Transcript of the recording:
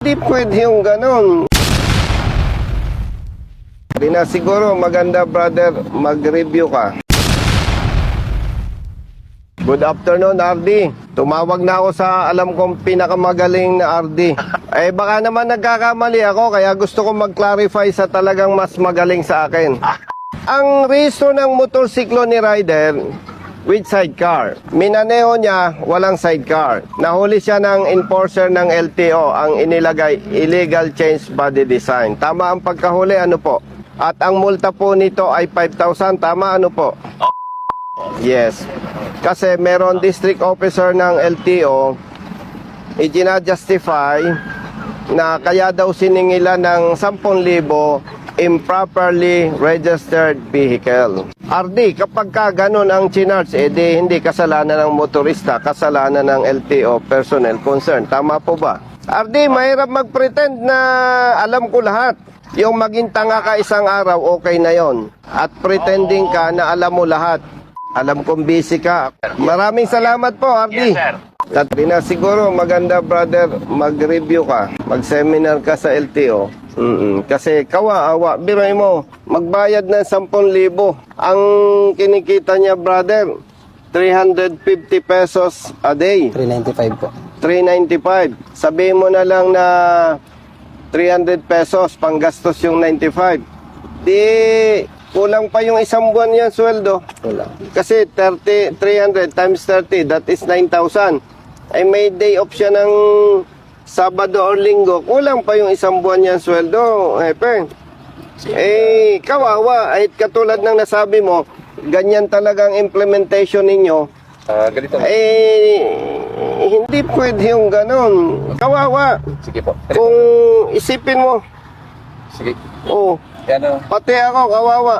Hindi pwede yung ganon. Hindi na siguro maganda, brother, mag-review ka. Good afternoon, RD. Tumawag na ako sa alam kong pinakamagaling na RD. Baka naman nagkakamali ako, kaya gusto kong mag-clarify sa talagang mas magaling sa akin. Ang reason ng motorsiklo ni Rider with sidecar. Minaneho niya, walang sidecar. Nahuli siya ng enforcer ng LTO. Ang inilagay, illegal change body design. Tama ang pagkahuli, ano po? At ang multa po nito ay 5,000. Tama, ano po? Yes. Kasi meron district officer ng LTO, ijina-justify na kaya daw siningilan ng 10,000 improperly registered vehicle. RD, kapag ka ganun ang chinarge, hindi kasalanan ng motorista, kasalanan ng LTO personnel concerned. Tama po ba? RD, mahirap mag-pretend na alam ko lahat. Yung maging tanga ka isang araw, okay na yon. At pretending ka na alam mo lahat. Alam kong busy ka. Maraming salamat po, RD. Yes, sir. Hindi na siguro maganda, brother, mag-review ka. Mag-seminar ka sa LTO. Kasi kawa-awa. Biruin mo, magbayad ng 10,000. Ang kinikita niya, brother, 350 pesos a day. 395 po. 395. Sabihin mo na lang na 300 pesos, panggastos yung 95. Di, kulang pa yung isang buwan yan, sweldo. Wala. Kasi 300 times 30, that is 9,000. Ay may day off siya ng Sabado or Linggo, kulang pa yung isang buwan yan, sweldo, hepe. Kawawa. Ay katulad ng nasabi mo, ganyan talagang implementation ninyo. Ganito. Hindi pwede yung ganon. Kawawa. Sige po. Kung isipin mo, Sige. oh, Yan o. pati ako, kawawa.